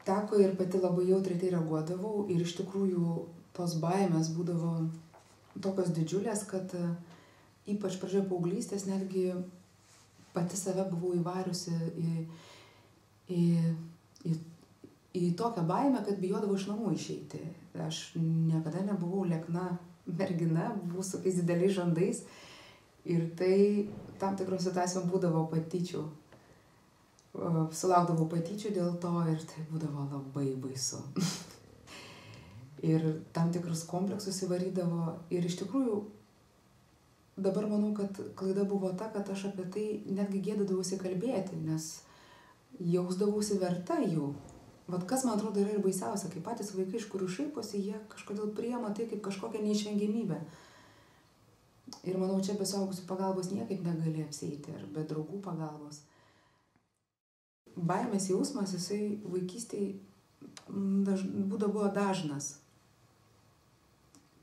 teko ir pati labai jautriai tai reaguodavau ir iš tikrųjų tos baimės būdavo tokios didžiulės, kad ypač pradžioje paauglystės netgi pati save buvau įvariusi į tokią baimę, kad bijodavau iš namų išeiti. Aš niekada nebuvau liekna mergina, buvau su tokiais dideliais žandais ir tai tam tikros situacijom būdavo patyčių. Sulaukdavau patyčių dėl to ir tai būdavo labai baisu. Ir tam tikrus kompleksus įvarydavo. Ir iš tikrųjų, dabar manau, kad klaida buvo ta, kad aš apie tai netgi gėdydavausi kalbėti, nes jausdavausi verta jų. Vat kas, man atrodo, yra ir baisiausia, kai patys vaikai, iš kurių šaiposi, jie kažkodėl priima tai kaip kažkokią neišvengiamybę. Ir manau, čia be suaugusių pagalbos niekaip negali apsieiti, ar be draugų pagalbos. Baimės jausmas, jisai vaikystėje buvo dažnas.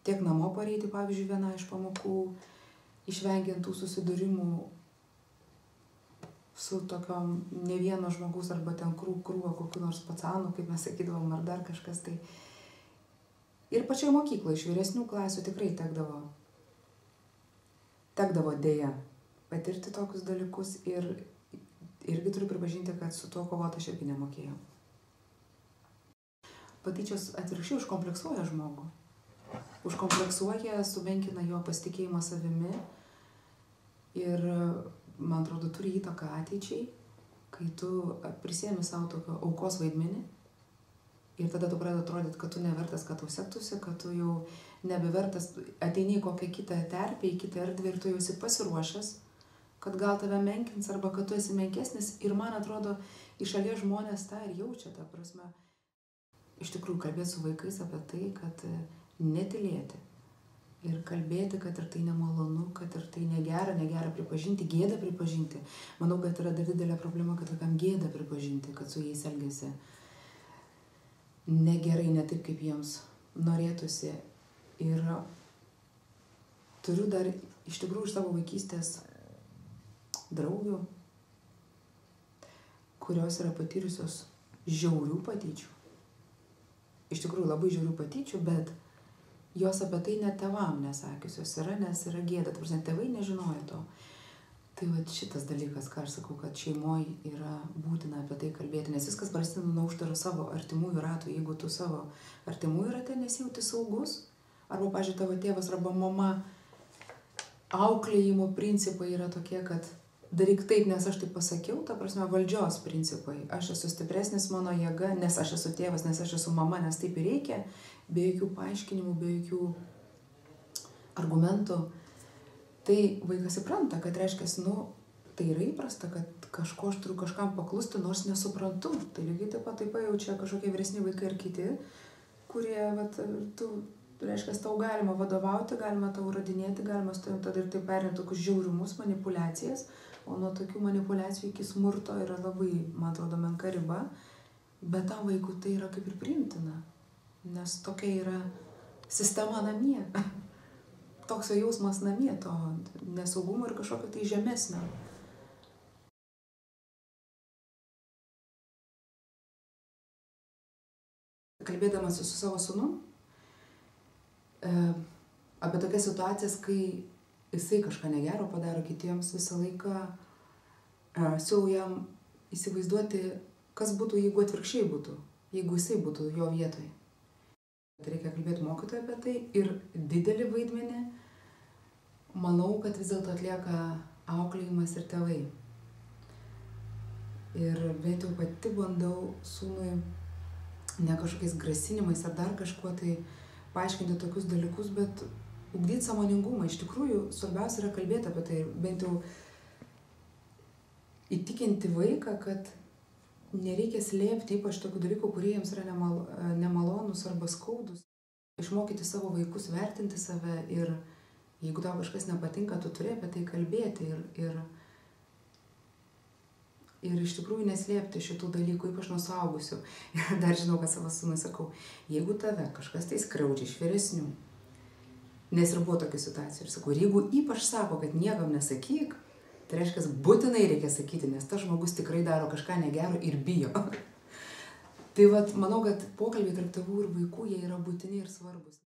Tiek namo pareiti, pavyzdžiui, viena iš pamokų, išvengiant tų susidūrimų su tokiom ne vieno žmogaus arba ten krūva kokiu nors pacanų, kaip mes sakydavom, ar dar kažkas tai. Ir pačioje mokykloje iš vyresnių klasių tikrai tekdavo dėja patirti tokius dalykus ir irgi turiu pripažinti, kad su tuo kovoti aš irgi nemokėjau. Patyčios atvirkščiai užkompleksuoja žmogų. Užkompleksuoja, sumenkina jo pasitikėjimą savimi ir, man atrodo, turi įtaką ateičiai, kai tu prisiemi savo tokio aukos vaidmenį ir tada tu pradedi atrodyti, kad tu nevertas, kad tau sektųsi, kad tu jau nebevertas, ateini į kokią kitą terpę, į kitą erdvę ir tu jau esi pasiruošęs, kad gal tave menkins arba kad tu esi menkesnis ir man atrodo, iš šalies žmonės tą ir jaučia, ta prasme. Iš tikrųjų, kalbėti su vaikais apie tai, kad netylėti ir kalbėti, kad ir tai nemalonu, kad ir tai negera pripažinti, gėda pripažinti. Manau, kad yra dar didelė problema, kad vaikam gėda pripažinti, kad su jais elgiasi negerai, ne taip, kaip jiems norėtųsi. Ir turiu dar iš tikrųjų iš savo vaikystės draugių, kurios yra patyrusios žiaurių patyčių. Iš tikrųjų labai žiaurių patyčių, bet jos apie tai net tėvam nesakiusios yra, nes yra gėda. Tėvai nežinojo to. Tai va šitas dalykas, ką aš sakau, kad šeimoje yra būtina apie tai kalbėti, nes viskas prasideda nuo uždaro savo artimųjų ratų. Jeigu tu savo artimųjų rate nesijauti saugus, arba, pavyzdžiui, tavo tėvas arba mama, auklėjimo principai yra tokie, kad daryk taip, nes aš taip pasakiau, ta prasme, valdžios principai. Aš esu stipresnis, mano jėga, nes aš esu tėvas, nes aš esu mama, nes taip ir reikia, be jokių paaiškinimų, be jokių argumentų. Tai vaikas supranta, kad reiškia, tai yra įprasta, kad aš turiu kažkam paklusti, nors nesuprantu. Tai lygiai taip pat pajaučia kažkokie vyresni vaikai ir kiti, kurie, reiškia, tau galima vadovauti, galima tau radinėti, galima su tavim tada ir taip perimti tokius žiauriumus, manipulacijas, o nuo tokių manipulacijų iki smurto yra labai, man atrodo, menka riba, bet tam vaikui tai yra kaip ir priimtina, nes tokia yra sistema namie, toks jo jausmas namie, to nesaugumo ir kažkokio tai žemesnio. Kalbėdamas su savo sūnum, apie tokias situacijas, kai jisai kažką negero padaro kitiems, visą laiką siūlau jam įsivaizduoti, kas būtų, jeigu atvirkščiai būtų, jeigu jisai būtų jo vietoje. Reikia kalbėti mokytojui apie tai ir didelį vaidmenį, manau, kad vis dėlto atlieka auklėjimas ir tėvai. Ir bent jau pati bandau sūnui ne kažkokiais grasinimais ar dar kažkuo tai paaiškinti tokius dalykus, bet ugdyti sąmoningumą. Iš tikrųjų, svarbiausia yra kalbėti apie tai, bent jau įtikinti vaiką, kad nereikia slėpti ypač tokių dalykų, kurie jiems yra nemalonus arba skaudus. Išmokyti savo vaikus vertinti save ir jeigu tau kažkas nepatinka, tu turi apie tai kalbėti ir iš tikrųjų neslėpti šitų dalykų, ypač nuo suaugusių. Ir dar žinau, kad savo sūnui sakau, jeigu tave kažkas tai skriaudžia iš vyresnių, nes ir buvo tokių situacijų, ir sakau, ir jeigu ypač sako, kad niekam nesakyk, tai reiškia, būtinai reikia sakyti, nes tas žmogus tikrai daro kažką negero ir bijo. Tai vat, manau, kad pokalbiai tarp tėvų ir vaikų, jie yra būtini ir svarbus.